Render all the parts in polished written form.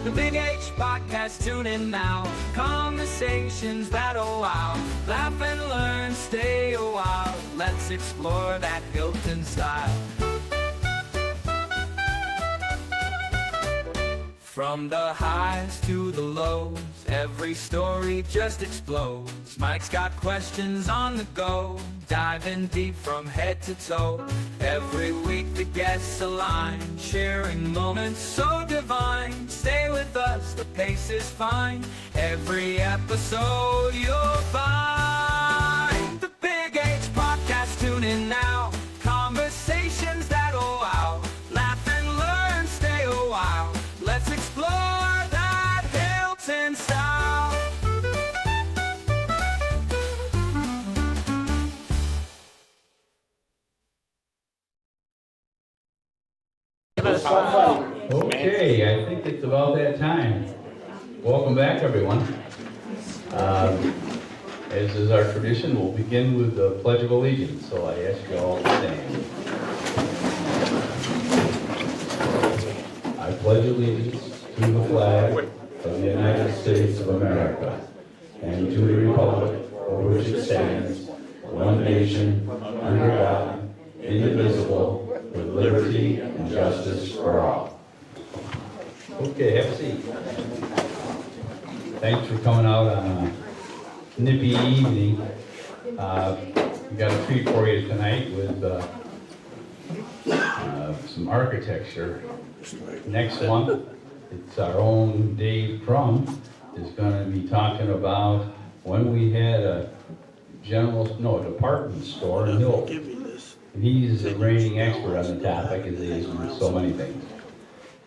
The Big H Podcast, tune in now. Conversations that'll wow. Laugh and learn, stay a while. Let's explore that Hilton style. From the highs to the lows, every story just explodes. Mike's got questions on the go, diving deep from head to toe. Every week the guests align, sharing moments so divine. Stay with us, the pace is fine. Every episode you'll find. The Big H Podcast, tune in now. Conversations that'll wow. Laugh and learn, stay a while. Let's explore that Hilton style. Okay, I think it's about that time. Welcome back, everyone. As is our tradition, we'll begin with the Pledge of Allegiance, so I ask you all to stand. I pledge allegiance to the flag of the United States of America and to the republic for which it stands, one nation, under God, indivisible, with liberty and justice for all. Okay, have a seat. Thanks for coming out on a nippy evening. We got a treat for you tonight with some architecture. Next month, it's our own Dave Crum is going to be talking about when we had a department store in Hilton. And he's a reigning expert on the topic, as he is with so many things.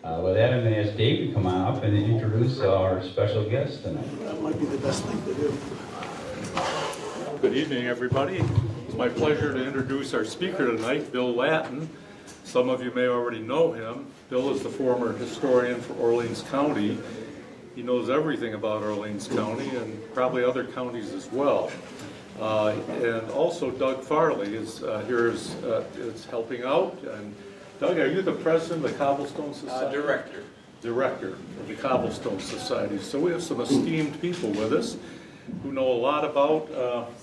With that, I'm going to ask Dave to come on up and introduce our special guest tonight. That might be the best thing to do. Good evening, everybody. It's my pleasure to introduce our speaker tonight, Bill Lattin. Some of you may already know him. Bill is the former historian for Orleans County. He knows everything about Orleans County and probably other counties as well. And also Doug Farley is here is helping out. And Doug, are you the president of the Cobblestone Society? Director of the Cobblestone Society. So we have some esteemed people with us who know a lot about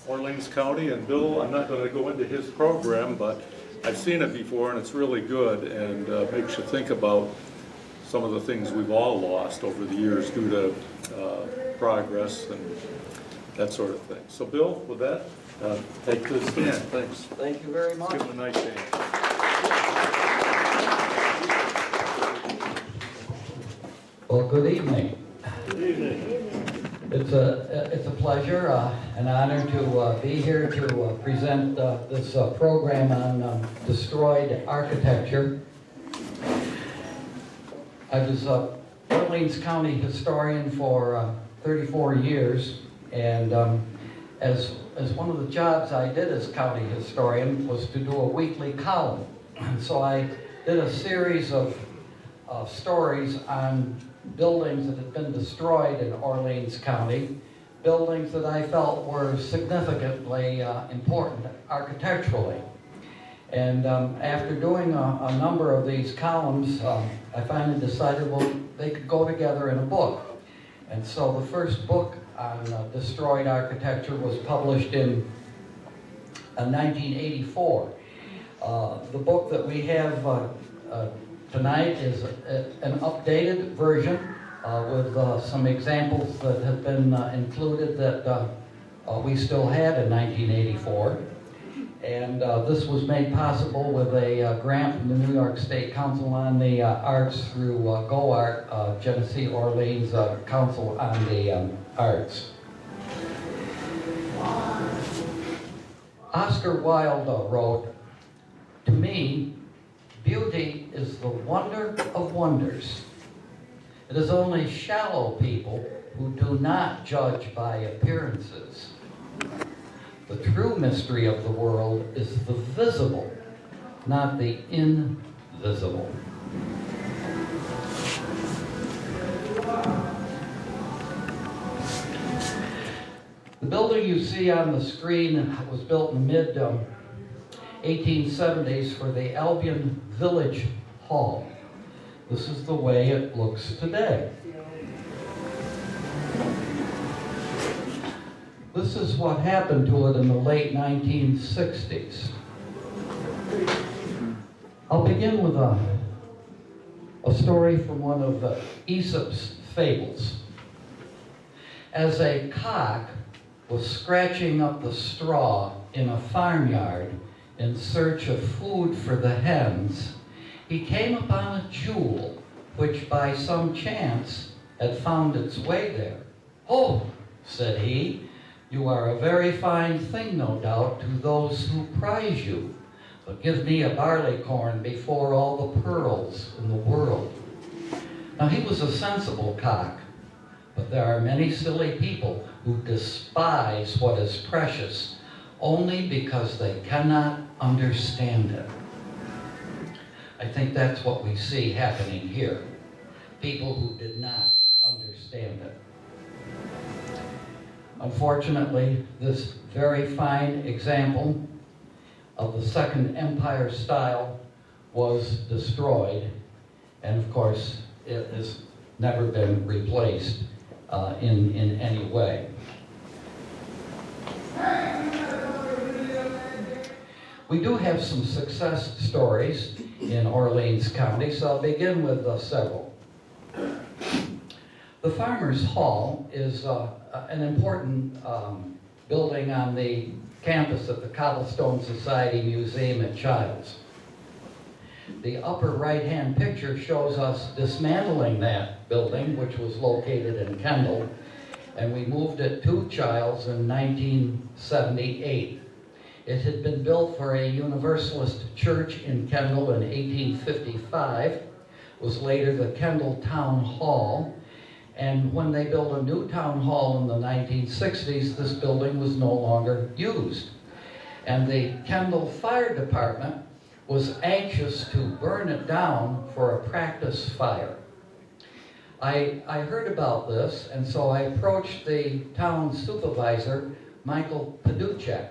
Orleans County. And Bill, I'm not going to go into his program, but I've seen it before and it's really good and makes you think about some of the things we've all lost over the years due to progress and that sort of thing. So Bill, with that, take the stand. Thanks. Thank you very much. Give him a nice hand. Well, good evening. Good evening. It's a pleasure, an honor to be here to present this program on destroyed architecture. I was Orleans County historian for 34 years, and as one of the jobs I did as county historian was to do a weekly column. So I did a series of stories on buildings that had been destroyed in Orleans County, buildings that I felt were significantly important architecturally. And after doing a number of these columns, I finally decided, well, they could go together in a book. And so the first book on destroyed architecture was published in 1984. The book that we have tonight is an updated version with some examples that have been included that we still had in 1984. And this was made possible with a grant from the New York State Council on the Arts through GoArt, Genesee Orleans Council on the Arts. Oscar Wilde wrote, "To me, beauty is the wonder of wonders. It is only shallow people who do not judge by appearances. The true mystery of the world is the visible, not the invisible." The building you see on the screen was built in the mid-1870s for the Albion Village Hall. this is the way it looks today. This is what happened to it in the late 1960s. I'll begin with a story from one of Aesop's fables. As a cock was scratching up the straw in a farmyard in search of food for the hens, he came upon a jewel which by some chance had found its way there. "Oh," said he, "you are a very fine thing, no doubt, to those who prize you. But give me a barley corn before all the pearls in the world." Now he was a sensible cock, but there are many silly people who despise what is precious only because they cannot understand it. I think that's what we see happening here. People who did not understand it. Unfortunately, this very fine example of the Second Empire style was destroyed, and of course it has never been replaced in any way. We do have some success stories in Orleans County, so I'll begin with several. The Farmers Hall is an important building on the campus of the Cobblestone Society Museum at Childs. The upper right-hand picture shows us dismantling that building, which was located in Kendall, and we moved it to Childs in 1978. It had been built for a Universalist church in Kendall in 1855, was later the Kendall Town Hall, and when they built a new town hall in the 1960s, this building was no longer used. And the Kendall Fire Department was anxious to burn it down for a practice fire. I heard about this, and so I approached the town supervisor, Michael Paduchek,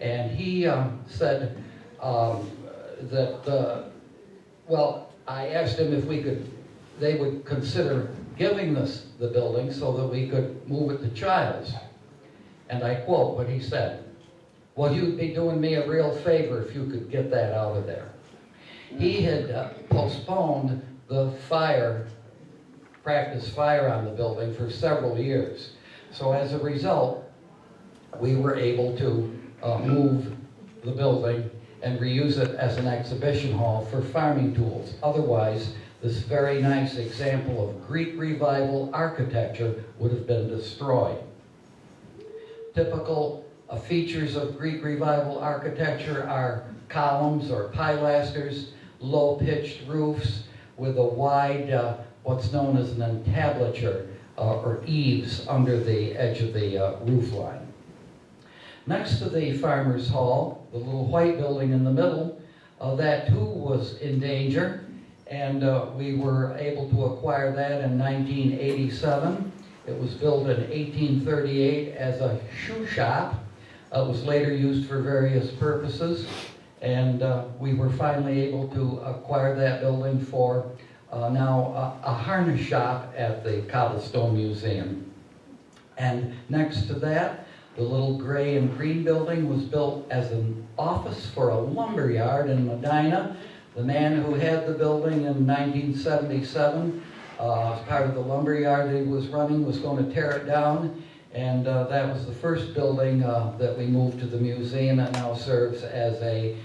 and he said I asked him if they would consider giving us the building so that we could move it to Childs. And I quote what he said, "Well, you'd be doing me a real favor if you could get that out of there." He had postponed the practice fire on the building for several years. So as a result, we were able to move the building and reuse it as an exhibition hall for farming tools. Otherwise, this very nice example of Greek Revival architecture would have been destroyed. Typical features of Greek Revival architecture are columns or pilasters, low-pitched roofs with a wide, what's known as an entablature or eaves under the edge of the roof line. Next to the Farmers Hall, the little white building in the middle, that too was in danger, and we were able to acquire that in 1987. It was built in 1838 as a shoe shop. It was later used for various purposes, and we were finally able to acquire that building for now a harness shop at the Cobblestone Museum. And next to that, the little gray and green building was built as an office for a lumber yard in Medina. The man who had the building in 1977, as part of the lumber yard that he was running, was going to tear it down, and that was the first building that we moved to the museum, and now serves as a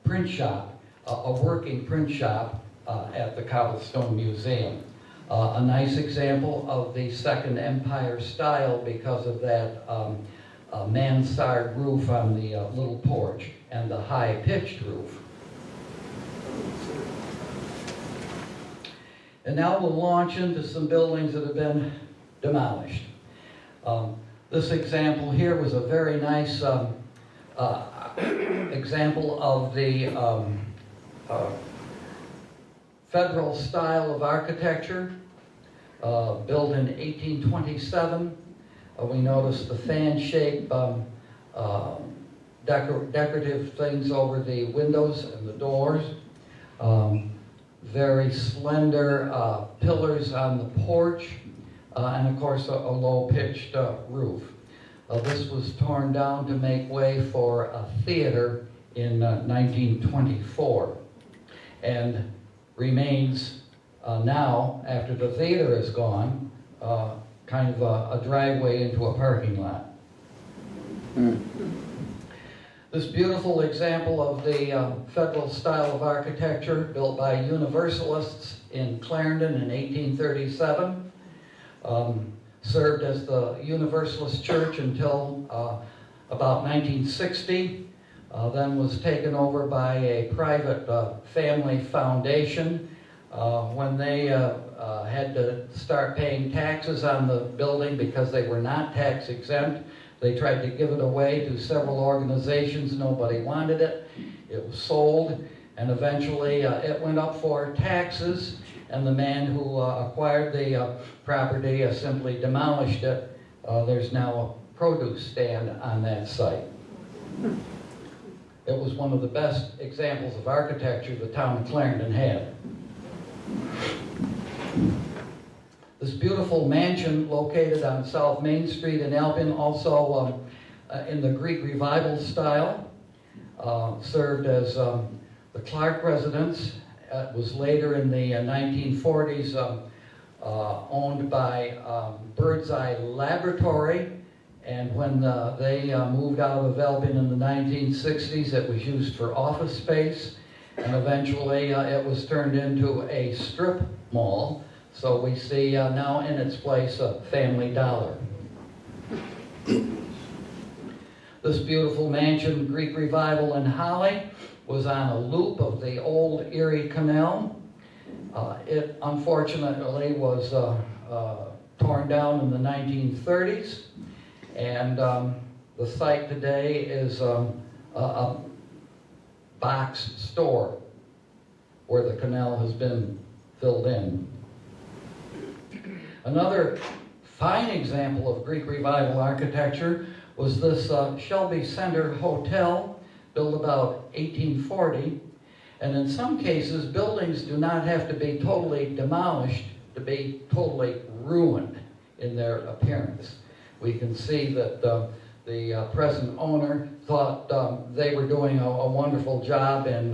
print shop, a working print shop at the Cobblestone Museum. A nice example of the Second Empire style because of that mansard roof on the little porch and the high-pitched roof. And now we'll launch into some buildings that have been demolished. This example here was a very nice example of the federal style of architecture, built in 1827. We notice the fan-shaped decorative things over the windows and the doors. very slender pillars on the porch, and of course a low-pitched roof. This was torn down to make way for a theater in 1924, and remains now, after the theater is gone, kind of a driveway into a parking lot. This beautiful example of the federal style of architecture, built by Universalists in Clarendon in 1837, served as the Universalist Church until about 1960, then was taken over by a private family foundation. When they had to start paying taxes on the building because they were not tax exempt, they tried to give it away to several organizations. Nobody wanted it. It was sold, and eventually it went up for taxes, and the man who acquired the property simply demolished it. There's now a produce stand on that site. It was one of the best examples of architecture the town of Clarendon had. This beautiful mansion located on South Main Street in Albion, also in the Greek Revival style, served as the Clark residence. It was later in the 1940s owned by Birdseye Laboratory, and when they moved out of Albion in the 1960s, it was used for office space, and eventually it was turned into a strip mall. So we see now in its place a Family Dollar. This beautiful mansion, Greek Revival in Holly, was on a loop of the old Erie Canal. It unfortunately was torn down in the 1930s, and the site today is a box store where the canal has been filled in. Another fine example of Greek Revival architecture was this Shelby Center Hotel, built about 1840. And in some cases, buildings do not have to be totally demolished to be totally ruined in their appearance. We can see that the present owner thought they were doing a wonderful job in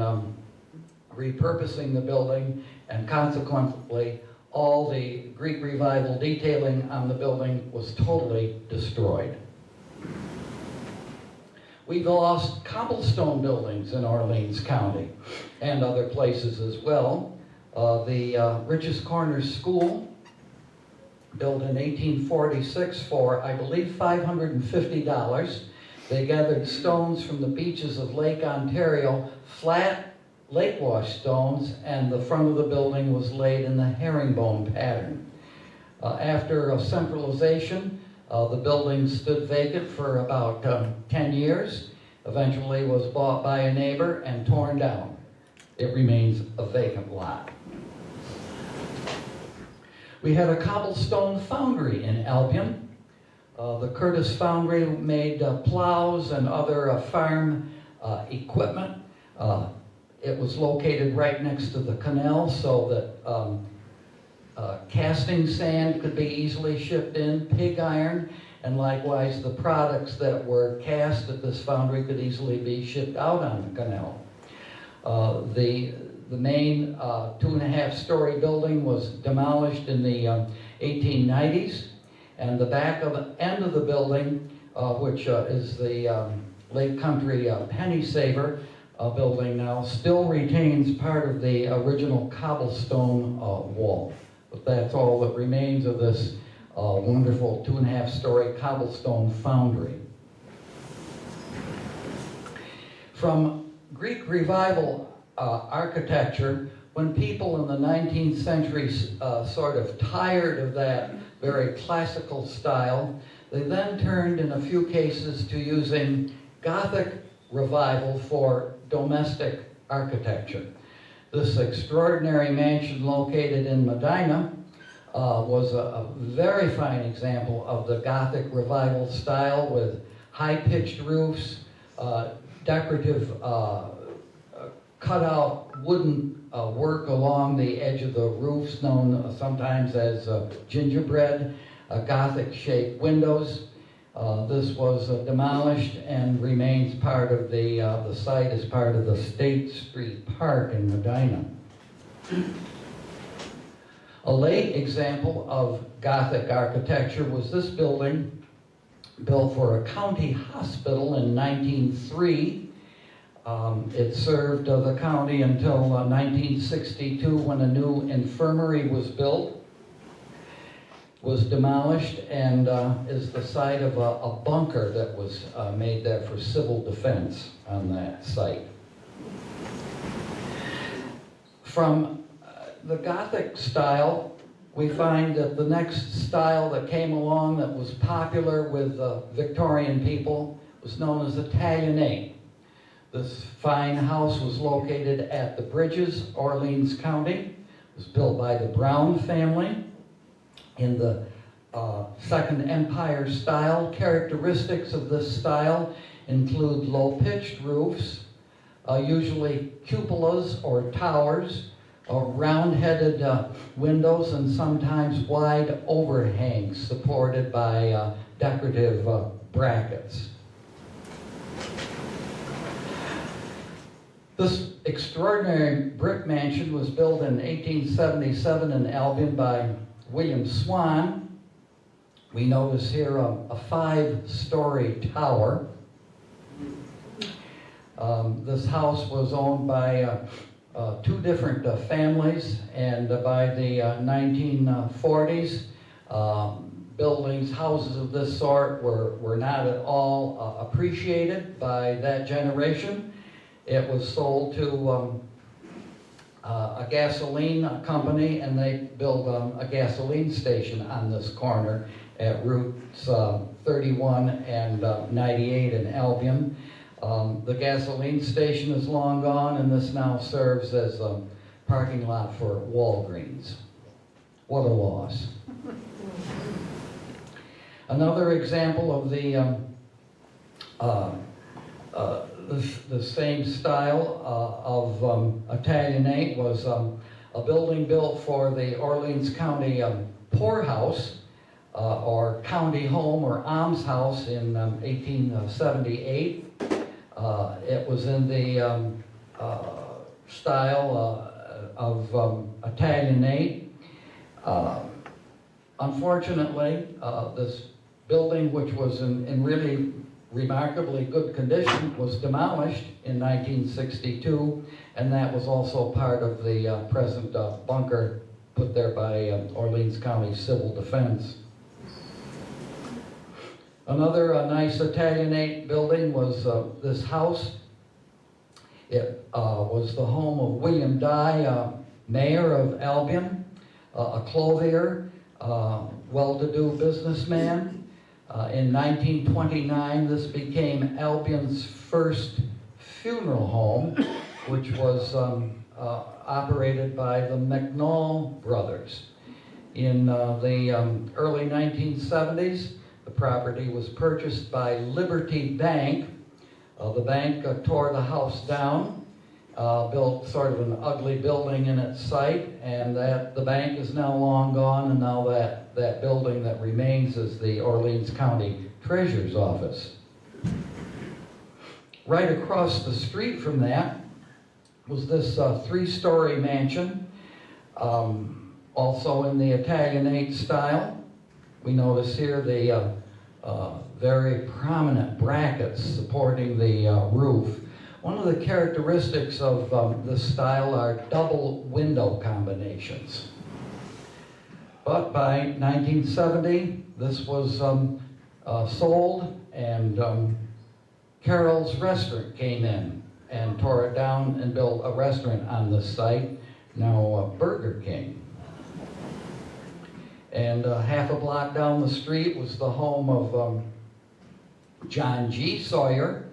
repurposing the building, and consequently, all the Greek Revival detailing on the building was totally destroyed. We've lost cobblestone buildings in Orleans County and other places as well. The Rich's Corners School, built in 1846 for, I believe, $550. They gathered stones from the beaches of Lake Ontario, flat lake wash stones, and the front of the building was laid in the herringbone pattern. After centralization, the building stood vacant for about 10 years, eventually was bought by a neighbor and torn down. It remains a vacant lot. We had a cobblestone foundry in Albion. The Curtis Foundry made plows and other farm equipment. It was located right next to the canal so that casting sand could be easily shipped in, pig iron, and likewise the products that were cast at this foundry could easily be shipped out on the canal. The main 2.5-story building was demolished in the 1890s, and the back end of the building, which is the Lake Country Penny Saver building now, still retains part of the original cobblestone wall. But that's all that remains of this wonderful 2.5-story cobblestone foundry. From Greek Revival architecture, when people in the 19th century sort of tired of that very classical style, they then turned in a few cases to using Gothic Revival for domestic architecture. This extraordinary mansion located in Medina was a very fine example of the Gothic Revival style, with high-pitched roofs, decorative cutout wooden work along the edge of the roofs, known sometimes as gingerbread, Gothic-shaped windows. This was demolished and remains part of the site as part of the State Street Park in Medina. A late example of Gothic architecture was this building, built for a county hospital in 1903. It served the county until 1962, when a new infirmary was built, was demolished, and is the site of a bunker that was made there for civil defense on that site. From the Gothic style, we find that the next style that came along that was popular with Victorian people was known as Italianate. This fine house was located at the Bridges, Orleans County. It was built by the Brown family in the Second Empire style. Characteristics of this style include low-pitched roofs, usually cupolas or towers, round-headed windows, and sometimes wide overhangs supported by decorative brackets. This extraordinary brick mansion was built in 1877 in Albion by William Swan. We notice here a 5-story tower. This house was owned by 2 different families, and by the 1940s, houses of this sort were not at all appreciated by that generation. It was sold to a gasoline company, and they built a gasoline station on this corner at routes 31 and 98 in Albion. The gasoline station is long gone, and this now serves as a parking lot for Walgreens. What a loss. Another example of the same style of Italianate was a building built for the Orleans County poorhouse, or county home or almshouse in 1878. It was in the style of Italianate. Unfortunately, this building, which was in really remarkably good condition, was demolished in 1962, and that was also part of the present bunker put there by Orleans County Civil Defense. Another nice Italianate building was this house. It was the home of William Dye, mayor of Albion, a clothier, well-to-do businessman. In 1929, this became Albion's first funeral home, which was operated by the McNall brothers. In the early 1970s, the property was purchased by Liberty Bank. The bank tore the house down, built sort of an ugly building in its site, and the bank is now long gone, and now that building that remains is the Orleans County Treasurer's Office. Right across the street from that was this 3-story mansion, also in the Italianate style. We notice here the very prominent brackets supporting the roof. One of the characteristics of this style are double window combinations. But by 1970, this was sold, and Carol's Restaurant came in and tore it down and built a restaurant on this site, now Burger King. And half a block down the street was the home of John G. Sawyer,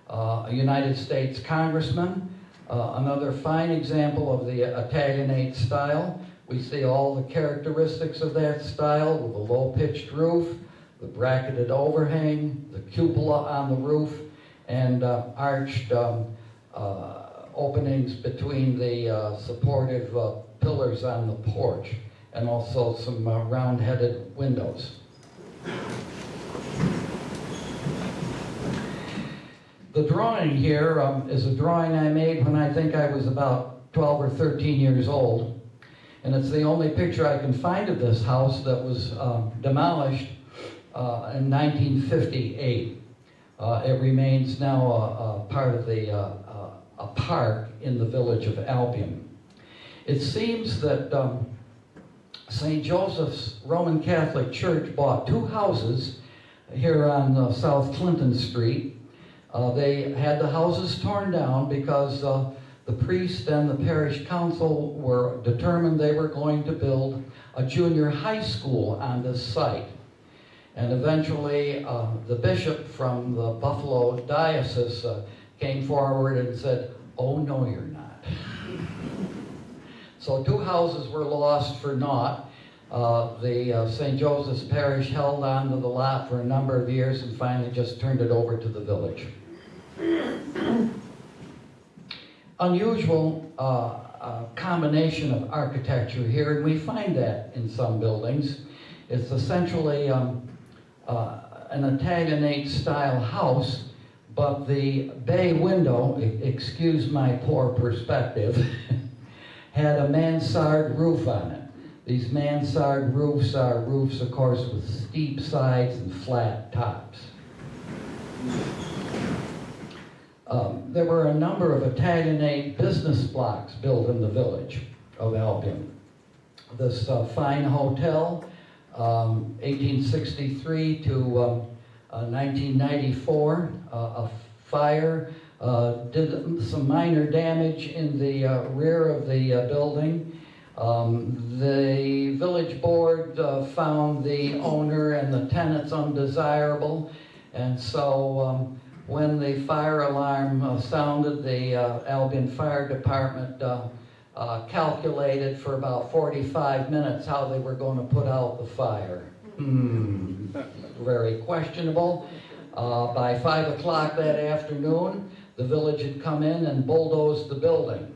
a United States congressman. Another fine example of the Italianate style. We see all the characteristics of that style, with a low-pitched roof, the bracketed overhang, the cupola on the roof, and arched openings between the supportive pillars on the porch, and also some round-headed windows. The drawing here is a drawing I made when I think I was about 12 or 13 years old, and it's the only picture I can find of this house that was demolished in 1958. It remains now a part of a park in the village of Albion. It seems that St. Joseph's Roman Catholic Church bought 2 houses here on South Clinton Street. They had the houses torn down because the priest and the parish council were determined they were going to build a junior high school on this site. And eventually the bishop from the Buffalo diocese came forward and said, "Oh, no, you're not." So 2 houses were lost for naught. The St. Joseph's Parish held on to the lot for a number of years and finally just turned it over to the village. Unusual combination of architecture here, and we find that in some buildings. It's essentially an Italianate style house, but the bay window, excuse my poor perspective, had a mansard roof on it. These mansard roofs are roofs, of course, with steep sides and flat tops. There were a number of Italianate business blocks built in the village of Albion. This fine hotel, 1863 to 1994, a fire did some minor damage in the rear of the building. The village board found the owner and the tenants undesirable, and so when the fire alarm sounded, the Albion Fire Department calculated for about 45 minutes how they were going to put out the fire. Very questionable. By 5 o'clock that afternoon, the village had come in and bulldozed the building.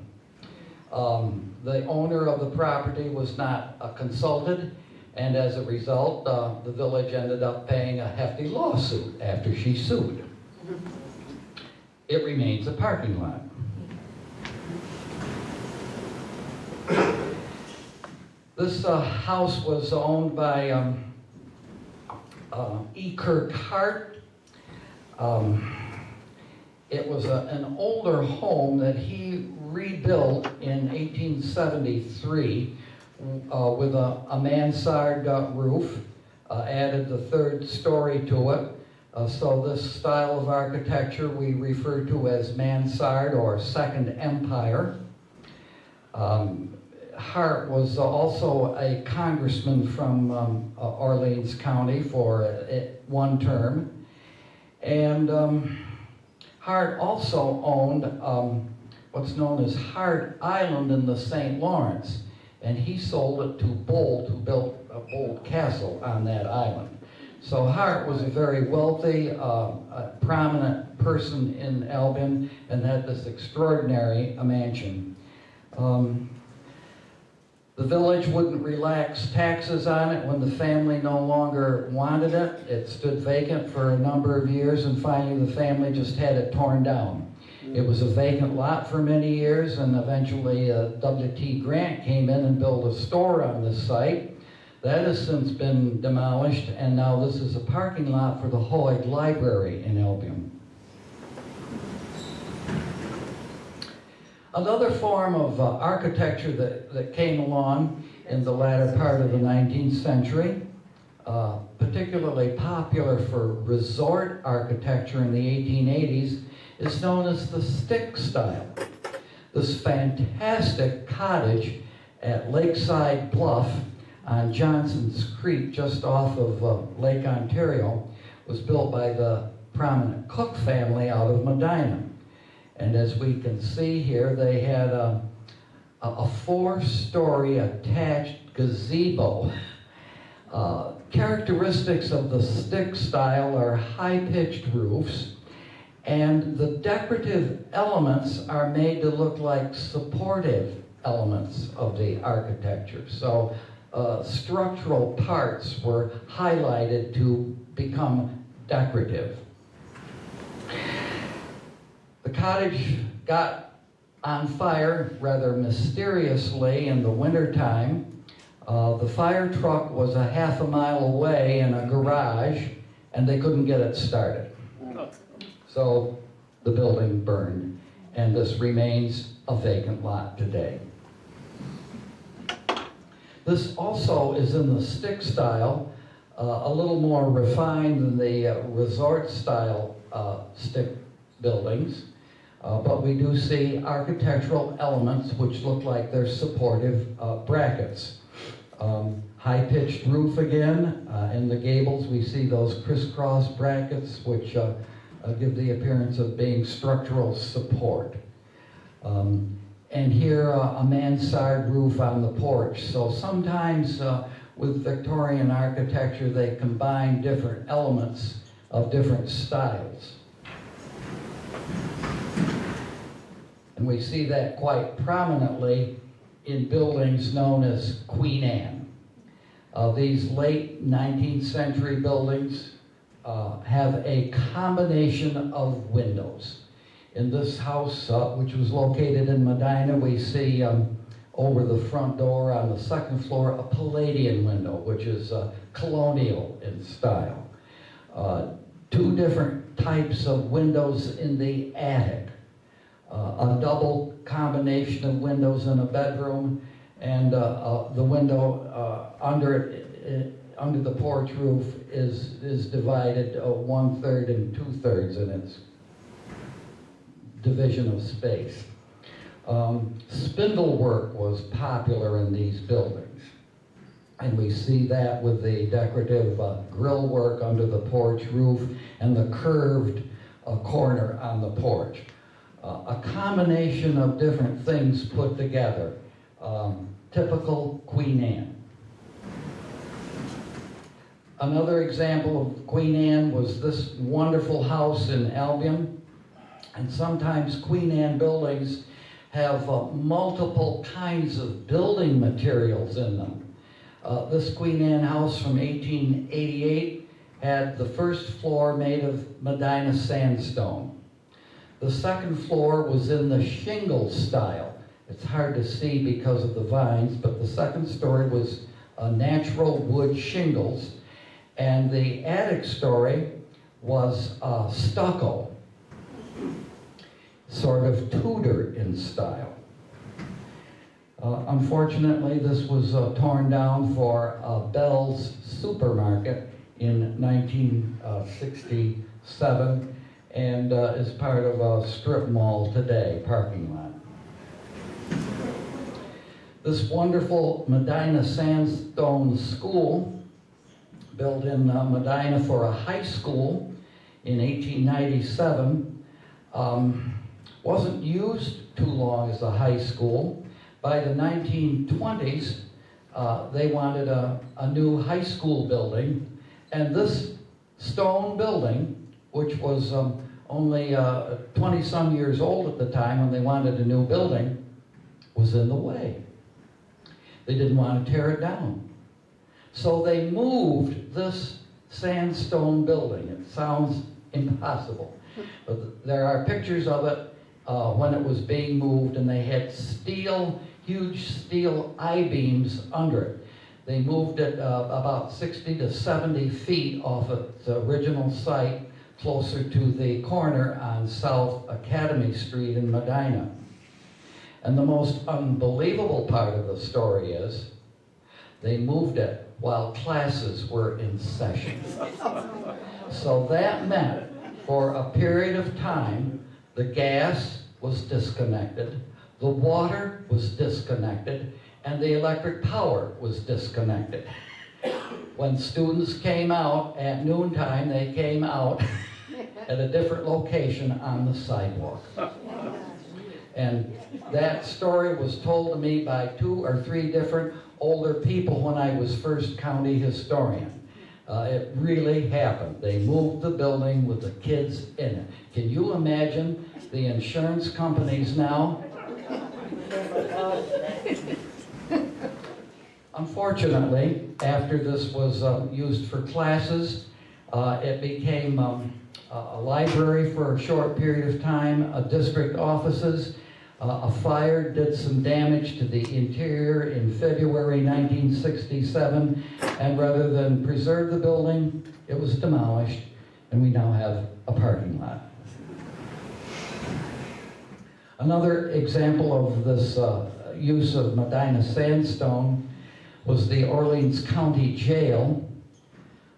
The owner of the property was not consulted, and as a result, the village ended up paying a hefty lawsuit after she sued. It remains a parking lot. This house was owned by E. Kirk Hart. It was an older home that he rebuilt in 1873 with a mansard roof, added the 3rd story to it. So this style of architecture we refer to as mansard or Second Empire. Hart was also a congressman from Orleans County for 1 term. And Hart also owned what's known as Hart Island in the St. Lawrence. And he sold it to Bolt, who built a Bolt Castle on that island. So Hart was a very wealthy, prominent person in Albion and had this extraordinary mansion. The village wouldn't relax taxes on it when the family no longer wanted it. It stood vacant for a number of years, and finally the family just had it torn down. It was a vacant lot for many years, and eventually W.T. Grant came in and built a store on this site. That has since been demolished, and now this is a parking lot for the Hoyt Library in Albion. Another form of architecture that came along in the latter part of the 19th century, particularly popular for resort architecture in the 1880s, is known as the stick style. This fantastic cottage at Lakeside Bluff on Johnson's Creek, just off of Lake Ontario, was built by the prominent Cook family out of Medina. And as we can see here, they had a 4-story attached gazebo. Characteristics of the stick style are high-pitched roofs And the decorative elements are made to look like supportive elements of the architecture. So structural parts were highlighted to become decorative. The cottage got on fire rather mysteriously in the wintertime. The fire truck was a half a mile away in a garage, and they couldn't get it started. So the building burned, and this remains a vacant lot today. This also is in the stick style, a little more refined than the resort style stick buildings, but we do see architectural elements which look like they're supportive brackets. High-pitched roof again. In the gables we see those crisscross brackets which give the appearance of being structural support. And here a mansard roof on the porch. So sometimes with Victorian architecture they combine different elements of different styles. And we see that quite prominently in buildings known as Queen Anne. These late 19th century buildings have a combination of windows. In this house, which was located in Medina, we see over the front door on the second floor a Palladian window, which is colonial in style. Two different types of windows in the attic. A double combination of windows in a bedroom, and the window under the porch roof is divided 1/3 and 2/3 in its division of space. Spindle work was popular in these buildings, and we see that with the decorative grill work under the porch roof and the curved corner on the porch. A combination of different things put together. Typical Queen Anne. Another example of Queen Anne was this wonderful house in Albion. And sometimes Queen Anne buildings have multiple kinds of building materials in them. This Queen Anne house from 1888 had the first floor made of Medina sandstone. The second floor was in the shingle style. It's hard to see because of the vines, but the second story was natural wood shingles, and the attic story was stucco, sort of Tudor in style. Unfortunately, this was torn down for Bell's Supermarket in 1967 and is part of a strip mall today, parking lot. This wonderful Medina sandstone school, built in Medina for a high school in 1897, wasn't used too long as a high school. By the 1920s, they wanted a new high school building, and this stone building, which was only 20-some years old at the time when they wanted a new building, was in the way. They didn't want to tear it down. So they moved this sandstone building. It sounds impossible, but there are pictures of it when it was being moved, and they had huge steel I-beams under it. They moved it about 60 to 70 feet off its original site, closer to the corner on South Academy Street in Medina. And the most unbelievable part of the story is they moved it while classes were in session. So that meant for a period of time, the gas was disconnected, the water was disconnected, and the electric power was disconnected. When students came out at noontime, they came out at a different location on the sidewalk. And that story was told to me by 2 or 3 different older people when I was first county historian. It really happened. They moved the building with the kids in it. Can you imagine the insurance companies now? Unfortunately, after this was used for classes, it became a library for a short period of time, district offices. A fire did some damage to the interior in February 1967, and rather than preserve the building, it was demolished, and we now have a parking lot. Another example of this use of Medina sandstone was the Orleans County Jail,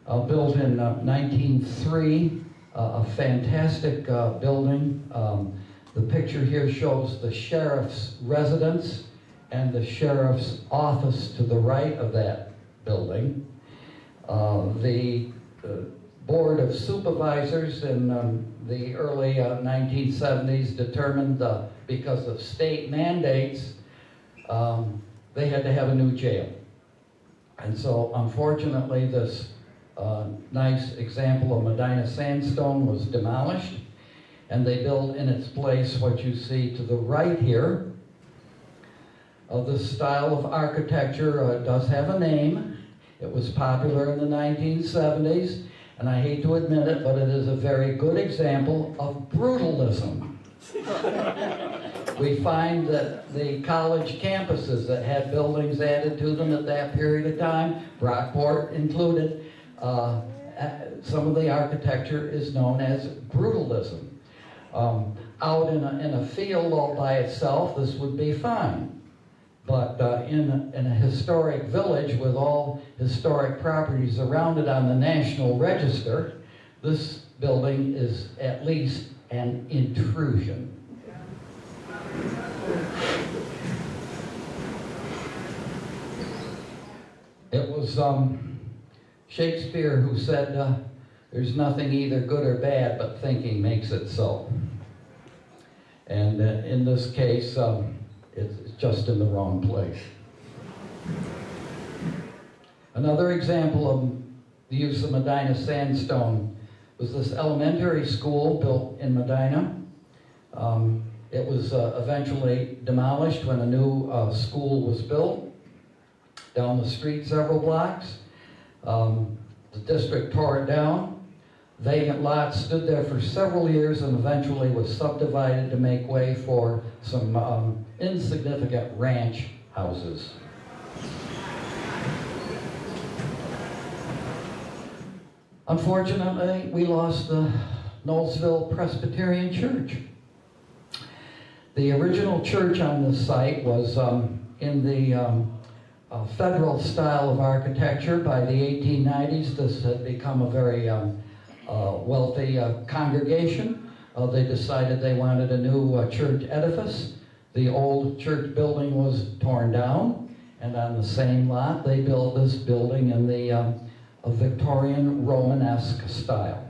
built in 1903, a fantastic building. The picture here shows the sheriff's residence and the sheriff's office to the right of that building. The Board of Supervisors in the early 1970s determined because of state mandates, they had to have a new jail. And so, unfortunately, this nice example of Medina sandstone was demolished, and they built in its place what you see to the right here. This style of architecture does have a name. It was popular in the 1970s, and I hate to admit it, but it is a very good example of brutalism. We find that the college campuses that had buildings added to them at that period of time, Brockport included, some of the architecture is known as brutalism. Out in a field all by itself, this would be fine. But in a historic village with all historic properties around it on the National Register, this building is at least an intrusion. It was Shakespeare who said, there's nothing either good or bad, but thinking makes it so. And in this case, it's just in the wrong place. Another example of the use of Medina sandstone was this elementary school built in Medina. It was eventually demolished when a new school was built down the street several blocks. The district tore it down. Vacant lots stood there for several years and eventually was subdivided to make way for some insignificant ranch houses. Unfortunately, we lost the Knowlesville Presbyterian Church. The original church on this site was in the federal style of architecture. By the 1890s, this had become a very wealthy congregation. They decided they wanted a new church edifice. The old church building was torn down, and on the same lot, they built this building in the Victorian Romanesque style.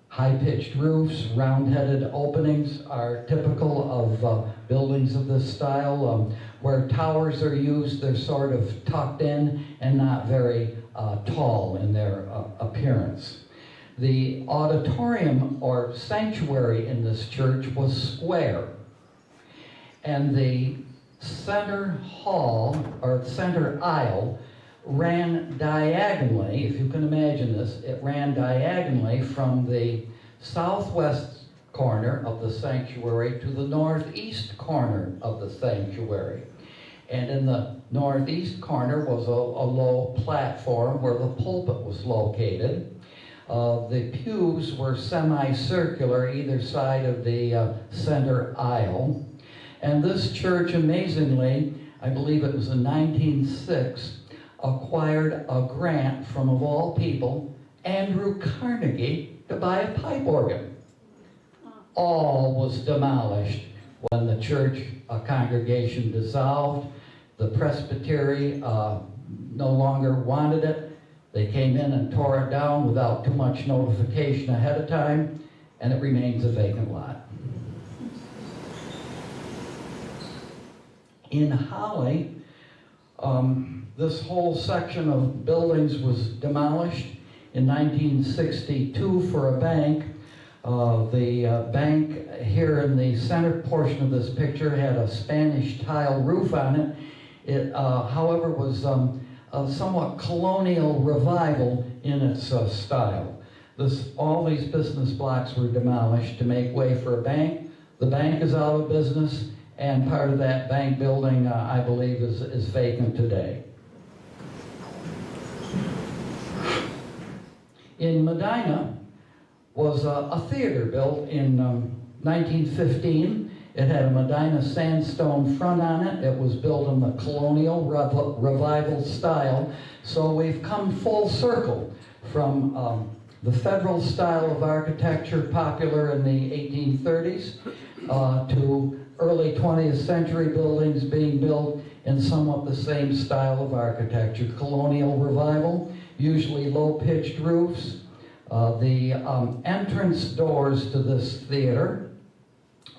High-pitched roofs, round-headed openings are typical of buildings of this style. Where towers are used, they're sort of tucked in and not very tall in their appearance. The auditorium or sanctuary in this church was square, and the center hall or center aisle ran diagonally, if you can imagine this, it ran diagonally from the southwest corner of the sanctuary to the northeast corner of the sanctuary. And in the northeast corner was a low platform where the pulpit was located. The pews were semicircular either side of the center aisle. And this church, amazingly, I believe it was in 1906, acquired a grant from, of all people, Andrew Carnegie, to buy a pipe organ. All was demolished when the church congregation dissolved. The presbytery no longer wanted it. They came in and tore it down without too much notification ahead of time, and it remains a vacant lot. In Holly, This whole section of buildings was demolished in 1962 for a bank. The bank here in the center portion of this picture had a Spanish tile roof on it. It, however, was a somewhat colonial revival in its style. All these business blocks were demolished to make way for a bank. The bank is out of business, and part of that bank building, I believe, is vacant today. In Medina was a theater built in 1915. It had a Medina sandstone front on it. It was built in the colonial revival style. So we've come full circle from the federal style of architecture popular in the 1830s to early 20th century buildings being built in somewhat the same style of architecture. Colonial revival, usually low-pitched roofs. The entrance doors to this theater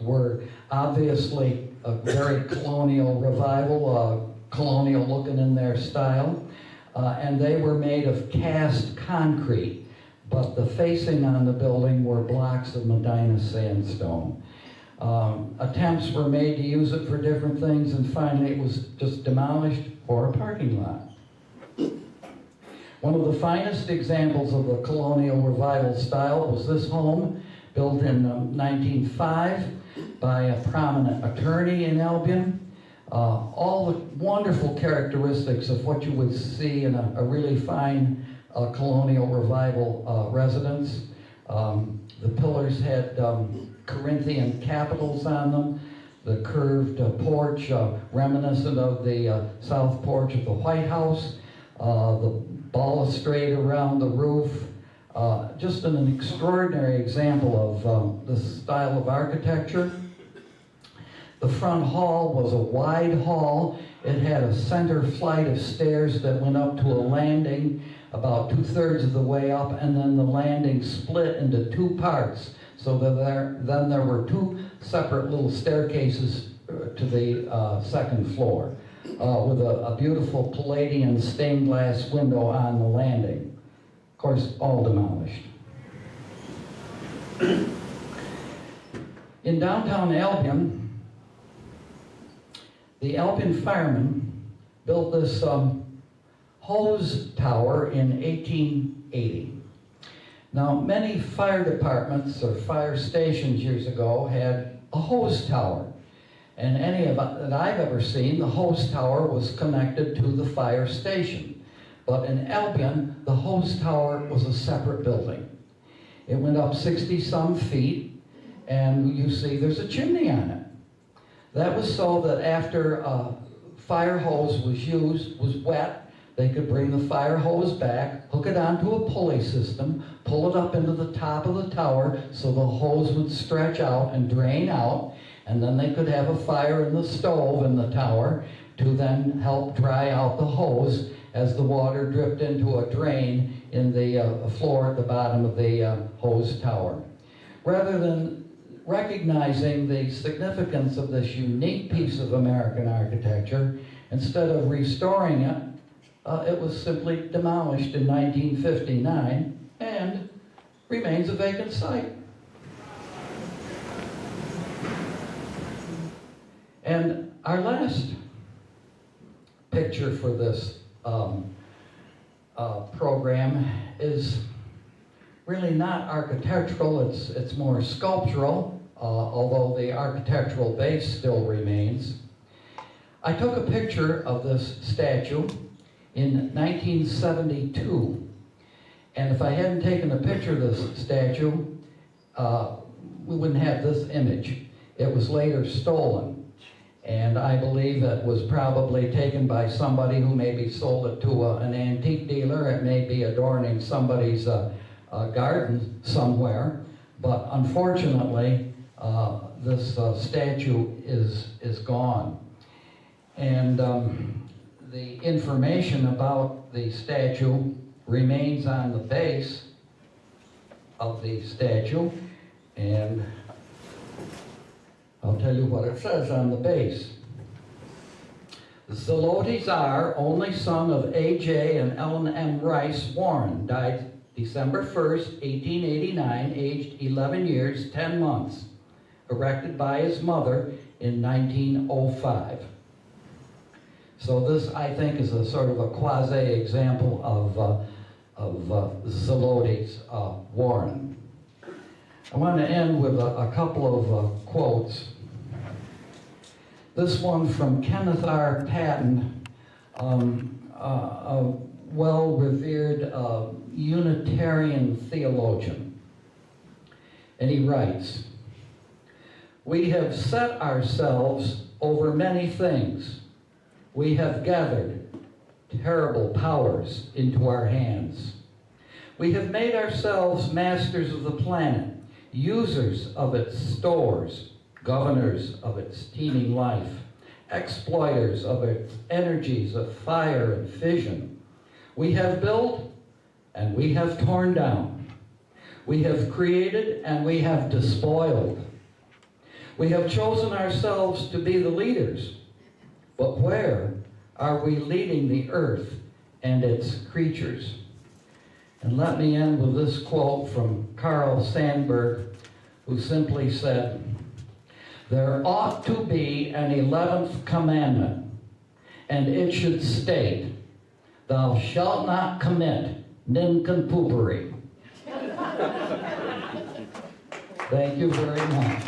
were obviously a very colonial revival, colonial looking in their style, and they were made of cast concrete, but the facing on the building were blocks of Medina sandstone. Attempts were made to use it for different things, and finally it was just demolished for a parking lot. One of the finest examples of the colonial revival style was this home, built in 1905 by a prominent attorney in Albion. All the wonderful characteristics of what you would see in a really fine colonial revival residence. The pillars had Corinthian capitals on them. The curved porch, reminiscent of the south porch of the White House. The balustrade around the roof. Just an extraordinary example of this style of architecture. The front hall was a wide hall. It had a center flight of stairs that went up to a landing about 2/3 of the way up, and then the landing split into two parts, so that there were two separate little staircases to the second floor, with a beautiful Palladian stained glass window on the landing. Of course, all demolished. In downtown Albion, the Albion firemen built this hose tower in 1880. Now, many fire departments or fire stations years ago had a hose tower. And any of that I've ever seen, the hose tower was connected to the fire station. But in Albion, the hose tower was a separate building. It went up 60-some feet, and you see there's a chimney on it. That was so that after a fire hose was wet, they could bring the fire hose back, hook it onto a pulley system, pull it up into the top of the tower so the hose would stretch out and drain out, and then they could have a fire in the stove in the tower to then help dry out the hose as the water dripped into a drain in the floor at the bottom of the hose tower. Rather than recognizing the significance of this unique piece of American architecture, instead of restoring it, it was simply demolished in 1959 and remains a vacant site. And our last picture for this program is really not architectural, it's more sculptural, although the architectural base still remains. I took a picture of this statue in 1972, and if I hadn't taken a picture of this statue, we wouldn't have this image. It was later stolen. And I believe it was probably taken by somebody who maybe sold it to an antique dealer. It may be adorning somebody's garden somewhere. But unfortunately, this statue is gone. And the information about the statue remains on the base of the statue. And I'll tell you what it says on the base. Zelotes R., only son of A.J. and Ellen M. Rice Warren, died December 1st, 1889, aged 11 years, 10 months, erected by his mother in 1905. So this, I think, is a sort of a quasi-example of Zelotes Warren. I want to end with a couple of quotes. This one from Kenneth R. Patton, a well-revered Unitarian theologian. And he writes, "We have set ourselves over many things. We have gathered terrible powers into our hands. We have made ourselves masters of the planet, users of its stores, governors of its teeming life, exploiters of its energies of fire and fission. We have built and we have torn down. We have created and we have despoiled. We have chosen ourselves to be the leaders, but where are we leading the earth and its creatures?" And let me end with this quote from Carl Sandburg, who simply said, "There ought to be an 11th commandment, and it should state, 'Thou shalt not commit nincompoopery.'" Thank you very much.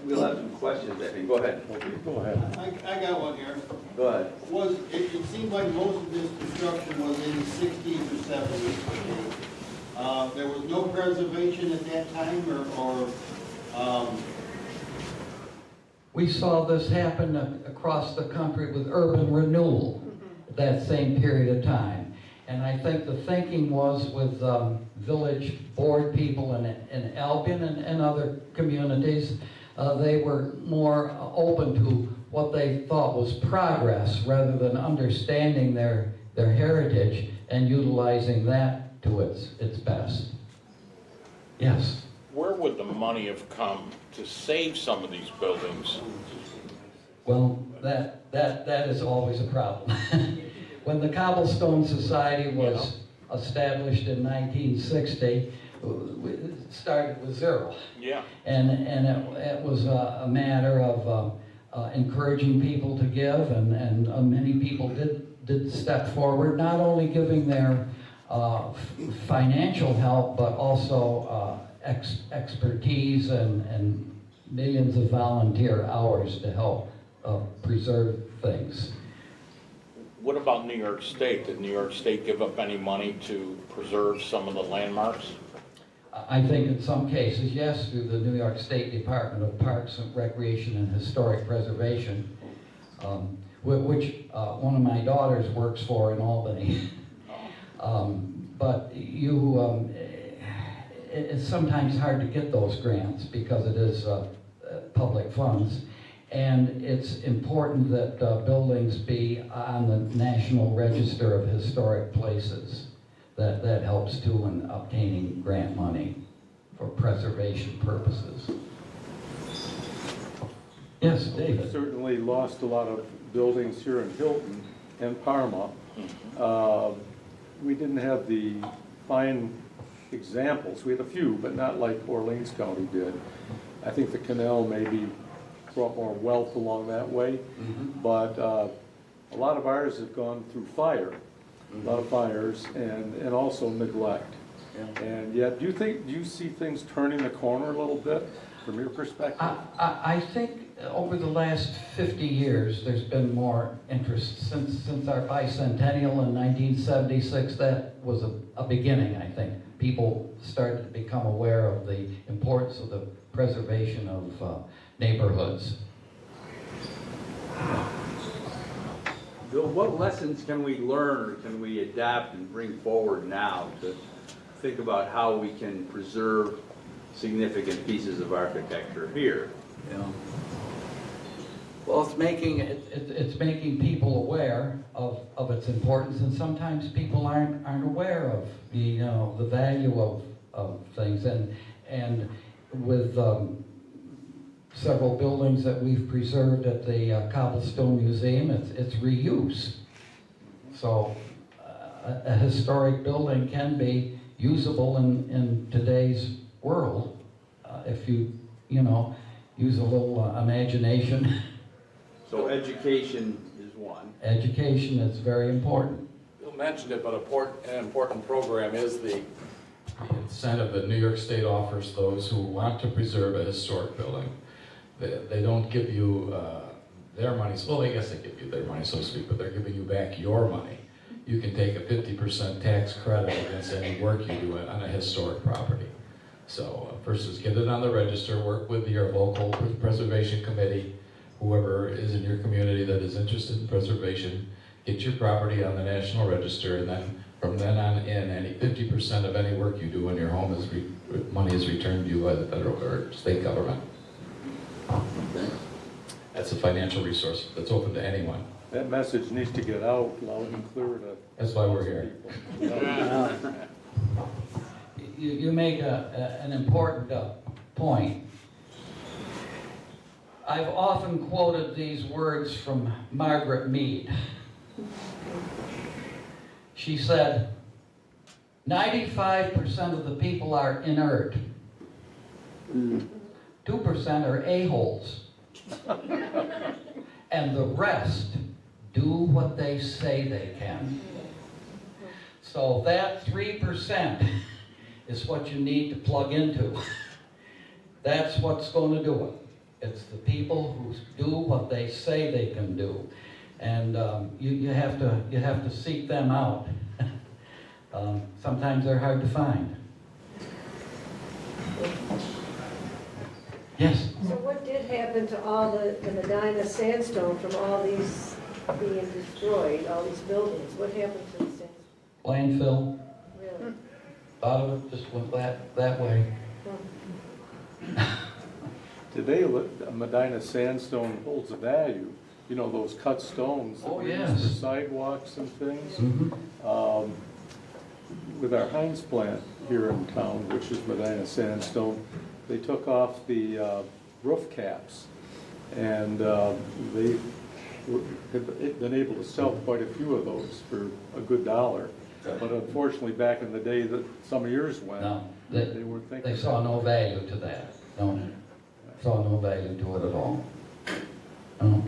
We'll have some questions, I think. Go ahead. Go ahead. I got one here. Go ahead. It seemed like most of this construction was in the 60s or 70s. There was no preservation at that time, We saw this happen across the country with urban renewal at that same period of time. And I think the thinking was with village board people in Albion and other communities, they were more open to what they thought was progress rather than understanding their heritage and utilizing that to its best. Yes? Where would the money have come to save some of these buildings? Well, that is always a problem. When the Cobblestone Society was established in 1960, it started with zero. Yeah. And it was a matter of encouraging people to give, and many people did step forward, not only giving their financial help, but also expertise and millions of volunteer hours to help preserve things. What about New York State? Did New York State give up any money to preserve some of the landmarks? I think in some cases, yes, through the New York State Department of Parks and Recreation and Historic Preservation, which one of my daughters works for in Albany. But it's sometimes hard to get those grants because it is public funds. And it's important that buildings be on the National Register of Historic Places. That helps too in obtaining grant money for preservation purposes. Yes, David. We certainly lost a lot of buildings here in Hilton and Parma. We didn't have the fine examples. We had a few, but not like Orleans County did. I think the canal maybe brought more wealth along that way, but a lot of ours have gone through fire, a lot of fires, and also neglect. And yet, do you see things turning the corner a little bit from your perspective? I think over the last 50 years, there's been more interest since our bicentennial in 1976. That was a beginning, I think. People started to become aware of the importance of the preservation of neighborhoods. Bill, what lessons can we learn or can we adapt and bring forward now to think about how we can preserve significant pieces of architecture here? You know? Well, it's making people aware of its importance, and sometimes people aren't aware of the value of things, and with several buildings that we've preserved at the Cobblestone Museum, it's reuse. So a historic building can be usable in today's world if you use a little imagination. So education is one. Education is very important. Bill mentioned it, but an important program is the incentive that New York State offers those who want to preserve a historic building. They don't give you their money, well, I guess they give you their money, so to speak, but they're giving you back your money. You can take a 50% tax credit against any work you do on a historic property. So first is get it on the register, work with your local preservation committee, whoever is in your community that is interested in preservation, get your property on the National Register, and then from then on in, any 50% of any work you do in your home money is returned to you by the federal or state government. That's a financial resource that's open to anyone. That message needs to get out loud and clear to. That's why we're here. You make an important point. I've often quoted these words from Margaret Mead. She said, 95% of the people are inert. 2% are a-holes. And the rest do what they say they can. So that 3% is what you need to plug into. That's what's going to do it. It's the people who do what they say they can do. And you have to seek them out. Sometimes they're hard to find. Yes? So what did happen to all the Medina sandstone from all these being destroyed, all these buildings? What happened to the sandstone? Landfill. Really? A lot of it just went that way. Today, Medina sandstone holds a value. You know, those cut stones that we use for sidewalks and things. Mm-hmm. With our Heinz plant here in town, which is Medina sandstone, they took off the roof caps, and they have been able to sell quite a few of those for a good $1. But unfortunately, back in the day that some years went, No, they weren't thinking. they saw no value to that. No, saw no value to it at all. No.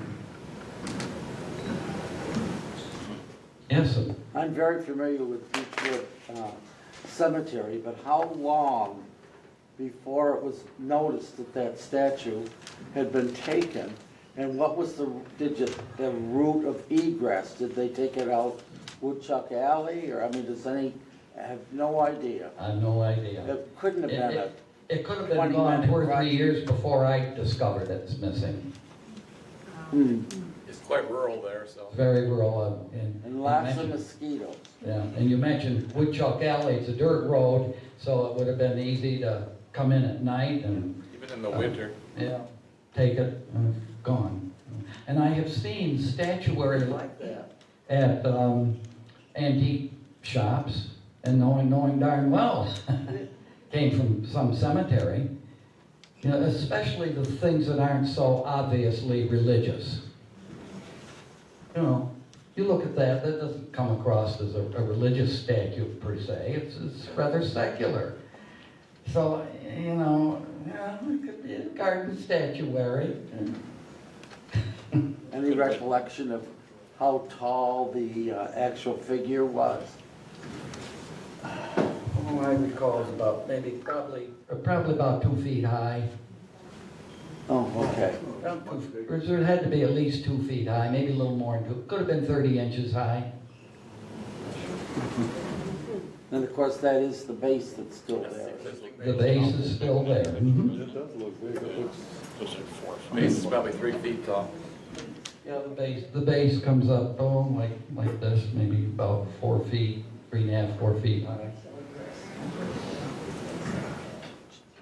Yes, sir. I'm very familiar with Beechwood Cemetery, but how long before it was noticed that that statue had been taken? And what was the route of egress? Did they take it out Woodchuck Alley, or, I mean, I have no idea. I have no idea. It couldn't have been It could have been gone 2 or 3 years before I discovered it's missing. It's quite rural there, so. Very rural. And lots of mosquitoes. Yeah, and you mentioned Woodchuck Alley, it's a dirt road, so it would have been easy to come in at night and... Even in the winter. Yeah, take it, gone. And I have seen statuary like that at antique shops, and knowing darn well came from some cemetery. You know, especially the things that aren't so obviously religious. You know, you look at that doesn't come across as a religious statue per se. It's rather secular. So, you know, it could be a garden statuary. Any recollection of how tall the actual figure was? Oh, I recall it's about probably about 2 feet high. Oh, okay. Or it had to be at least 2 feet high, maybe a little more. Could have been 30 inches high. And of course, that is the base that's still there. The base is still there. Mm-hmm. It does look big. It looks. Those are 4 feet. Base is probably 3 feet tall. Yeah, the base comes up, like this, maybe about 4 feet, 3.5, 4 feet high.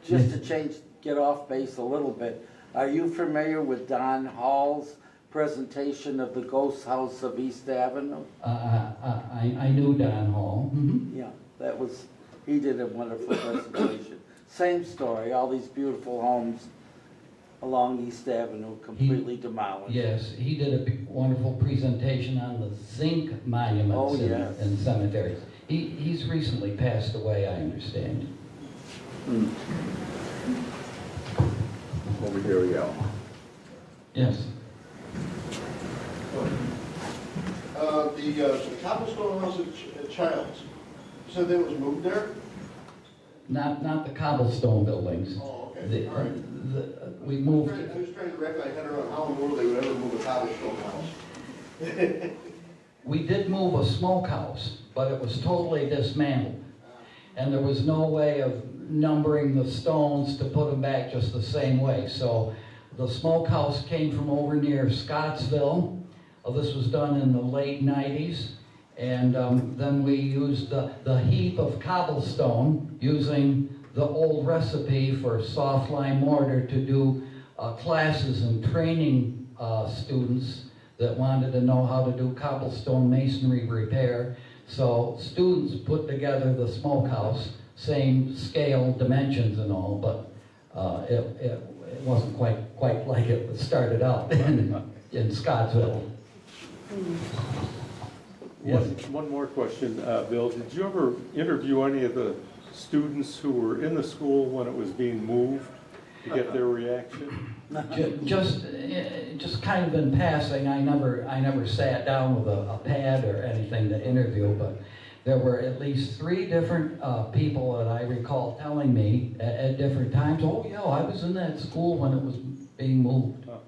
Just to get off base a little bit, are you familiar with Don Hall's presentation of the Ghost House of East Avenue? I knew Don Hall. Mm-hmm. Yeah, he did a wonderful presentation. Same story, all these beautiful homes along East Avenue, completely demolished. Yes, he did a wonderful presentation on the zinc monuments yes. in cemeteries. He's recently passed away, I understand. Over here we go. Yes. The cobblestone house at Childs, you said that was moved there? Not the cobblestone buildings. Oh, okay. The- All right. We moved, I was trying to wrap my head around how in the world they would ever move a cobblestone house. we did move a smokehouse, but it was totally dismantled. And there was no way of numbering the stones to put them back just the same way. So the smokehouse came from over near Scottsville. This was done in the late 90s. And then we used the heap of cobblestone using the old recipe for soft lime mortar to do classes and training students that wanted to know how to do cobblestone masonry repair. So students put together the smokehouse, same scale, dimensions and all, but it wasn't quite like it started out in Scottsville. Yes. One more question, Bill. Did you ever interview any of the students who were in the school when it was being moved to get their reaction? Just kind of in passing, I never sat down with a pad or anything to interview, but there were at least 3 different people that I recall telling me at different times, oh yeah, I was in that school when it was being moved. Oh.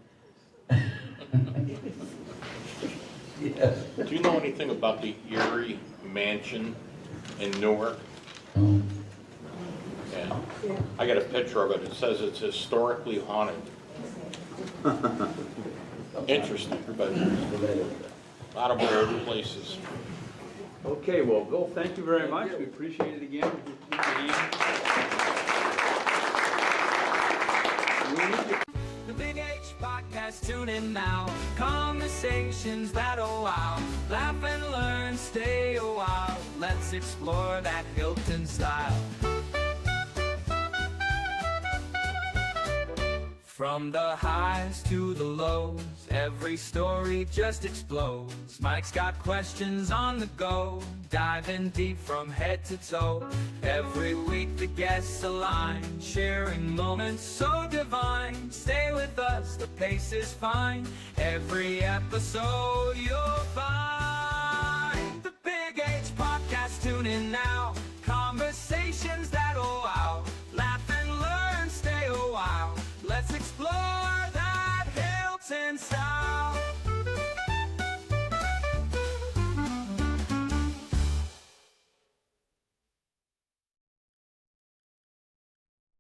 Yes. Do you know anything about the Erie Mansion in Newark? Oh. Yeah. I got a picture of it. It says it's historically haunted. Interesting, but a lot of weird places. Okay, well, Bill, thank you very much. We appreciate it again. The Big H Podcast, tune in now. Conversations that'll wow. Laugh and learn, stay a while. Let's explore that Hilton style. From the highs to the lows, every story just explodes. Mike's got questions on the go, diving deep from head to toe. Every week the guests align, sharing moments so divine. Stay with us, the pace is fine. Every episode you'll find